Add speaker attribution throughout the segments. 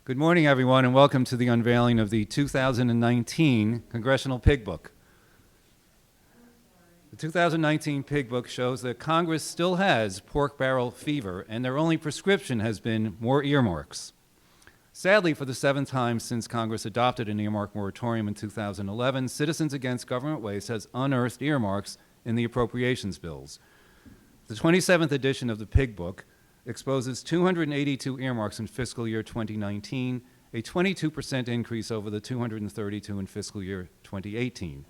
Speaker 1: Good morning, everyone, and welcome to the unveiling of the 2019 Congressional Pig Book. The 2019 Pig Book shows that Congress still has pork barrel fever, and their only prescription has been more earmarks. Sadly, for the seventh time since Congress adopted an earmark moratorium in 2011, Citizens Against Government Waste has unearthed earmarks in the appropriations bills. The 27th edition of the Pig Book exposes 282 earmarks in fiscal year 2019, a 22% increase over the 232 in fiscal year 2018.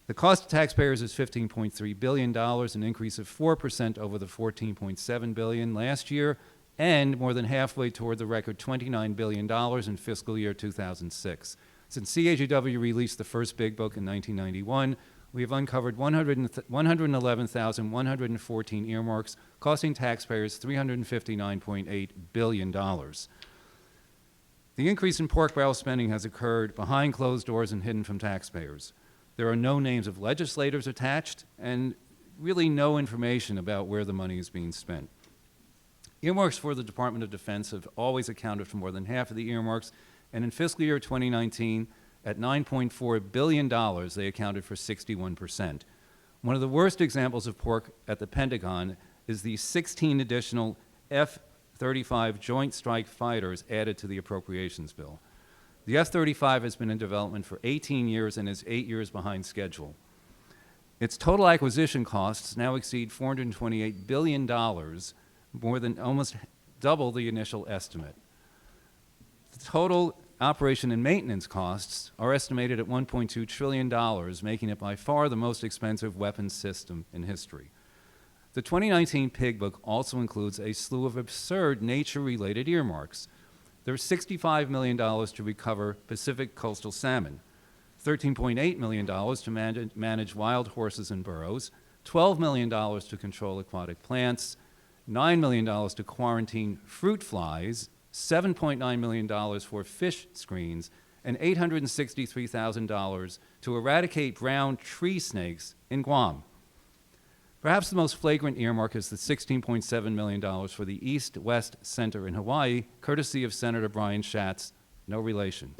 Speaker 1: The cost to taxpayers is $15.3 billion, an increase of 4% over the $14.7 billion last year, and more than halfway toward the record $29 billion in fiscal year 2006. Since CAGW released the first Big Book in 1991, we have uncovered 111,114 earmarks, costing taxpayers $359.8 billion. The increase in pork barrel spending has occurred behind closed doors and hidden from taxpayers. There are no names of legislators attached, and really no information about where the money is being spent. Earmarks for the Department of Defense have always accounted for more than half of the earmarks, and in fiscal year 2019, at $9.4 billion, they accounted for 61%. One of the worst examples of pork at the Pentagon is the 16 additional F-35 Joint Strike Fighters added to the appropriations bill. The F-35 has been in development for 18 years and is 8 years behind schedule. Its total acquisition costs now exceed $428 billion, more than almost double the initial estimate. The total operation and maintenance costs are estimated at $1.2 trillion, making it by far the most expensive weapons system in history. The 2019 Pig Book also includes a slew of absurd nature-related earmarks. There's $65 million to recover Pacific coastal salmon, $13.8 million to manage wild horses and burros, $12 million to control aquatic plants, $9 million to quarantine fruit flies, $7.9 million for fish screens, and $863,000 to eradicate brown tree snakes in Guam. Perhaps the most flagrant earmark is the $16.7 million for the East-West Center in Hawaii, courtesy of Senator Brian Schatz, no relation.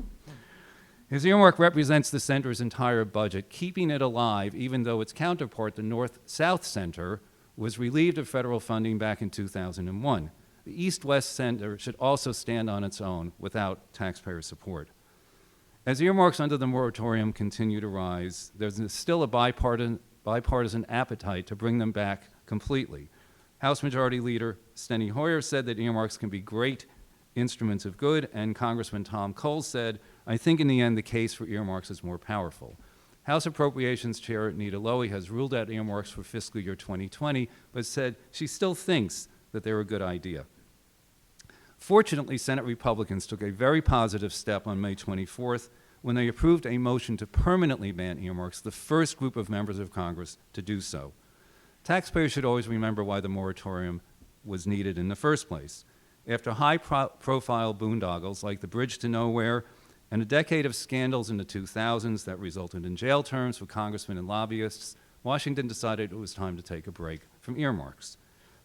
Speaker 1: His earmark represents the center's entire budget, keeping it alive even though its counterpart, the North-South Center, was relieved of federal funding back in 2001. The East-West Center should also stand on its own without taxpayer support. As earmarks under the moratorium continue to rise, there's still a bipartisan appetite to bring them back completely. House Majority Leader Steny Hoyer said that earmarks can be great instruments of good, and Congressman Tom Cole said, "I think in the end the case for earmarks is more powerful." House Appropriations Chair Nita Lowey has ruled out earmarks for fiscal year 2020, but said she still thinks that they're a good idea. Fortunately, Senate Republicans took a very positive step on May 24th when they approved a motion to permanently ban earmarks, the first group of members of Congress to do so. Taxpayers should always remember why the moratorium was needed in the first place. After high-profile boondoggles like the Bridge to Nowhere and a decade of scandals in the 2000s that resulted in jail terms for congressmen and lobbyists, Washington decided it was time to take a break from earmarks.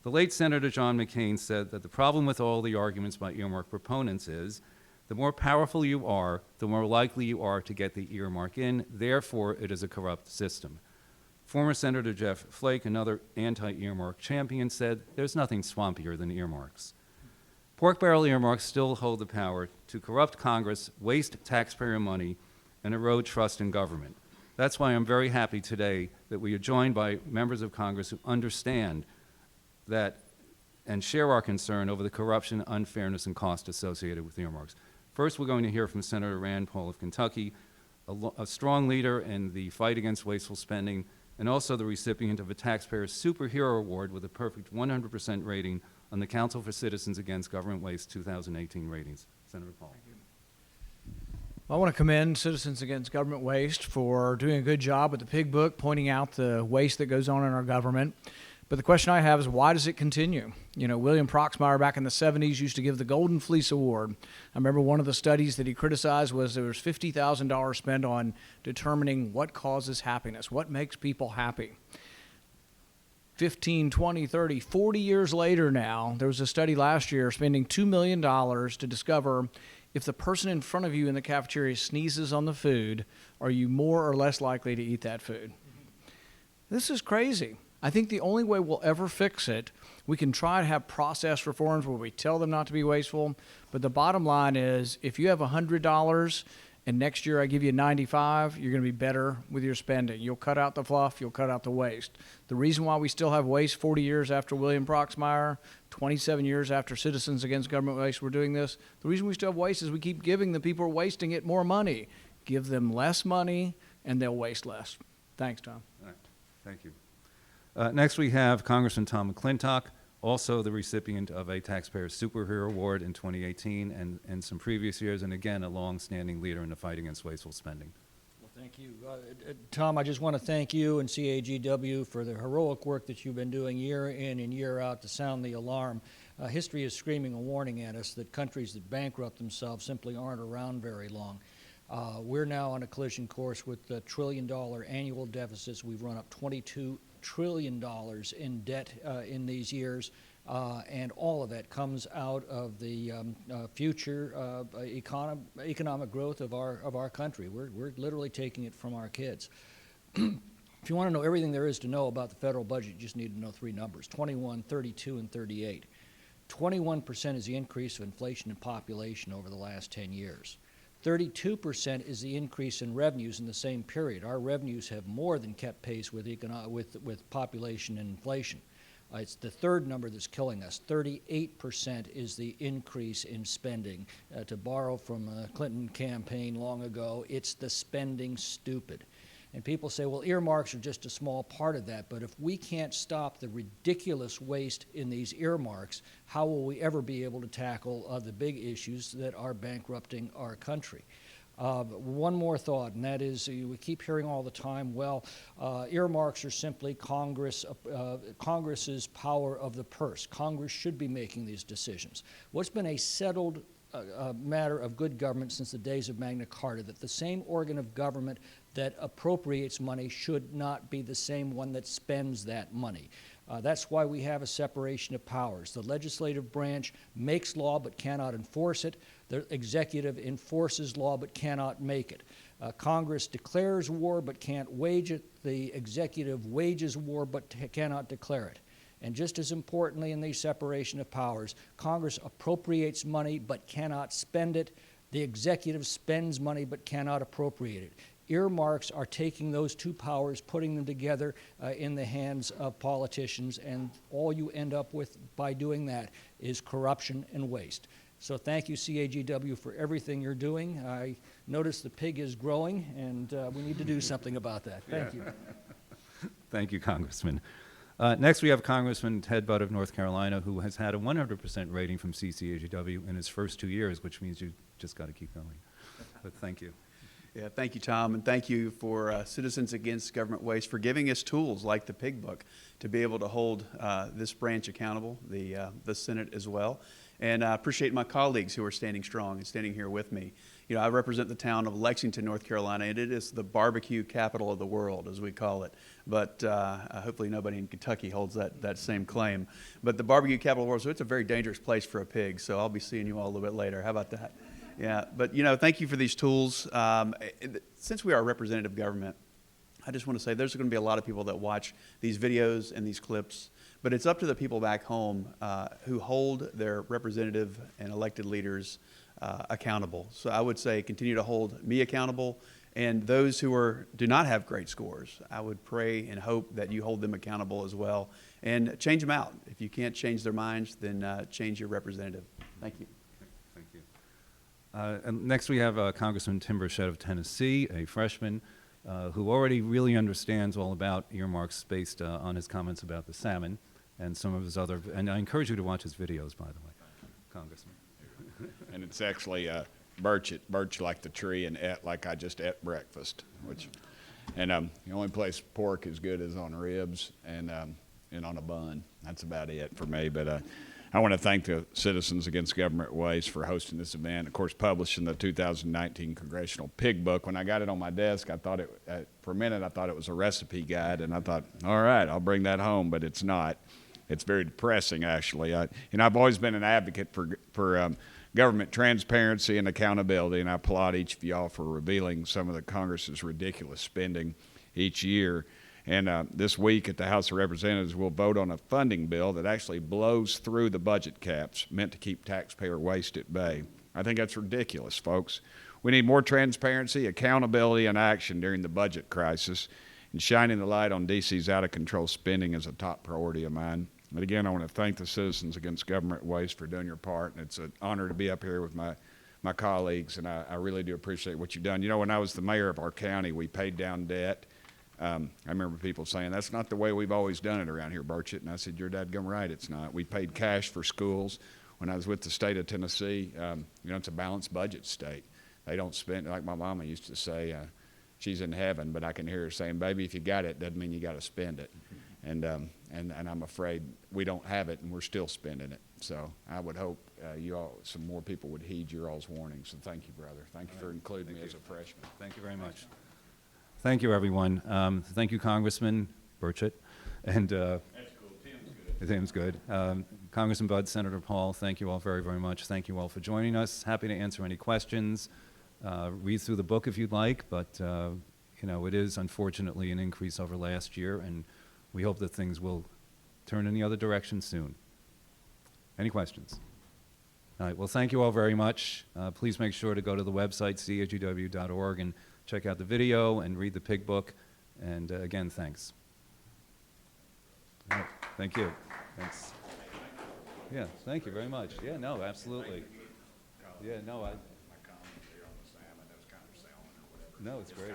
Speaker 1: The late Senator John McCain said that the problem with all the arguments by earmark proponents is the more powerful you are, the more likely you are to get the earmark in. Therefore, it is a corrupt system. Former Senator Jeff Flake, another anti-earmark champion, said there's nothing swampier than earmarks. Pork barrel earmarks still hold the power to corrupt Congress, waste taxpayer money, and erode trust in government. That's why I'm very happy today that we are joined by members of Congress who understand that and share our concern over the corruption, unfairness, and cost associated with earmarks. First, we're going to hear from Senator Rand Paul of Kentucky, a strong leader in the fight against wasteful spending, and also the recipient of a Taxpayer Superhero Award with a perfect 100% rating on the Council for Citizens Against Government Waste 2018 ratings. Senator Paul. Thank you.
Speaker 2: I want to commend Citizens Against Government Waste for doing a good job with the Pig Book, pointing out the waste that goes on in our government. But the question I have is, why does it continue? You know, William Proxmire back in the 70s used to give the Golden Fleece Award. I remember one of the studies that he criticized was there was $50,000 spent on determining what causes happiness, what makes people happy. 15, 20, 30, 40 years later now, there was a study last year spending $2 million to discover if the person in front of you in the cafeteria sneezes on the food, are you more or less likely to eat that food? This is crazy. I think the only way we'll ever fix it, we can try to have process reforms where we tell them not to be wasteful, but the bottom line is if you have $100 and next year I give you 95, you're going to be better with your spending. You'll cut out the fluff, you'll cut out the waste. The reason why we still have waste 40 years after William Proxmire, 27 years after Citizens Against Government Waste were doing this, the reason we still have waste is we keep giving the people who are wasting it more money. Give them less money and they'll waste less. Thanks, Tom.
Speaker 1: All right. Thank you. Next, we have Congressman Tom McClintock, also the recipient of a Taxpayer Superhero Award in 2018 and some previous years, and again, a long-standing leader in the fight against wasteful spending.
Speaker 3: Well, thank you. Tom, I just want to thank you and CAGW for the heroic work that you've been doing year in and year out to sound the alarm. History is screaming a warning at us that countries that bankrupt themselves simply aren't around very long. We're now on a collision course with the trillion-dollar annual deficits. We've run up $22 trillion in debt in these years, and all of that comes out of the future economic growth of our country. We're literally taking it from our kids. If you want to know everything there is to know about the federal budget, you just need to know three numbers: 21, 32, and 38. 21% is the increase of inflation and population over the last 10 years. 32% is the increase in revenues in the same period. Our revenues have more than kept pace with population and inflation. It's the third number that's killing us. 38% is the increase in spending. To borrow from a Clinton campaign long ago, it's the spending stupid. And people say, well, earmarks are just a small part of that, but if we can't stop the ridiculous waste in these earmarks, how will we ever be able to tackle the big issues that are bankrupting our country? One more thought, and that is we keep hearing all the time, well, earmarks are simply Congress's power of the purse. Congress should be making these decisions. What's been a settled matter of good government since the days of Magna Carta, that the same organ of government that appropriates money should not be the same one that spends that money. That's why we have a separation of powers. The legislative branch makes law but cannot enforce it. The executive enforces law but cannot make it. Congress declares war but can't wage it. The executive wages war but cannot declare it. And just as importantly in the separation of powers, Congress appropriates money but cannot spend it. The executive spends money but cannot appropriate it. Earmarks are taking those two powers, putting them together in the hands of politicians, and all you end up with by doing that is corruption and waste. So thank you, CAGW, for everything you're doing. I notice the pig is growing, and we need to do something about that. Thank you.
Speaker 1: Thank you, Congressman. Next, we have Congressman Ted Budd of North Carolina, who has had a 100% rating from CCAGW in his first 2 years, which means you just got to keep going. But thank you.
Speaker 4: Yeah, thank you, Tom, and thank you for Citizens Against Government Waste for giving us tools like the Pig Book to be able to hold this branch accountable, the Senate as well. And I appreciate my colleagues who are standing strong and standing here with me. You know, I represent the town of Lexington, North Carolina, and it is the barbecue capital of the world, as we call it. But hopefully nobody in Kentucky holds that same claim. But the barbecue capital of the world, so it's a very dangerous place for a pig, so I'll be seeing you all a little bit later. How about that? Yeah, but you know, thank you for these tools. Since we are a representative government, I just want to say there's going to be a lot of people that watch these videos and these clips, but it's up to the people back home who hold their representative and elected leaders accountable. So I would say continue to hold me accountable, and those who do not have great scores, I would pray and hope that you hold them accountable as well, and change them out. If you can't change their minds, then change your representative. Thank you.
Speaker 1: Thank you. And next we have Congressman Tim Burchett of Tennessee, a freshman who already really understands all about earmarks based on his comments about the salmon and some of his other, and I encourage you to watch his videos, by the way, Congressman.
Speaker 5: And it's actually birch like the tree, and et like I just ate breakfast. The only place pork is good is on ribs and on a bun. That's about it for me. But I want to thank the Citizens Against Government Waste for hosting this event. Of course, publishing the 2019 Congressional Pig Book. When I got it on my desk, I thought for a minute, I thought it was a recipe guide, and I thought, all right, I'll bring that home, but it's not. It's very depressing, actually. I've always been an advocate for government transparency and accountability, and I applaud each of y'all for revealing some of the Congress's ridiculous spending each year. And this week at the House of Representatives, we'll vote on a funding bill that actually blows through the budget caps meant to keep taxpayer waste at bay. I think that's ridiculous, folks. We need more transparency, accountability, and action during the budget crisis, and shining the light on D.C.'s out-of-control spending is a top priority of mine. And again, I want to thank the Citizens Against Government Waste for doing your part, and it's an honor to be up here with my colleagues, and I really do appreciate what you've done. You know, when I was the mayor of our county, we paid down debt. I remember people saying, that's not the way we've always done it around here, Burchett. And I said, you're dadgum right, it's not. We paid cash for schools. When I was with the state of Tennessee, you know, it's a balanced budget state. They don't spend, like my mama used to say, she's in heaven, but I can hear her saying, baby, if you got it, doesn't mean you got to spend it. And I'm afraid we don't have it, and we're still spending it. So I would hope you all, some more people would heed your all's warnings. So thank you, brother. Thank you for including me as a freshman.
Speaker 1: Thank you very much. Thank you, everyone. Thank you, Congressman Burchett. And
Speaker 5: That's cool. Tim's good.
Speaker 1: Tim's good. Congressman Budd, Senator Paul, thank you all very, very much. Thank you all for joining us. Happy to answer any questions. Read through the book if you'd like, but you know, it is unfortunately an increase over last year, and we hope that things will turn in the other direction soon. Any questions? All right, well, thank you all very much. Please make sure to go to the website, cagw.org, and check out the video and read the pig book. And again, thanks. All right, thank you. Thanks. Yeah, thank you very much. Yeah, no, absolutely. Yeah, no,
Speaker 5: My comment there on the salmon, that was kind of salmon or whatever.
Speaker 1: no, it's great.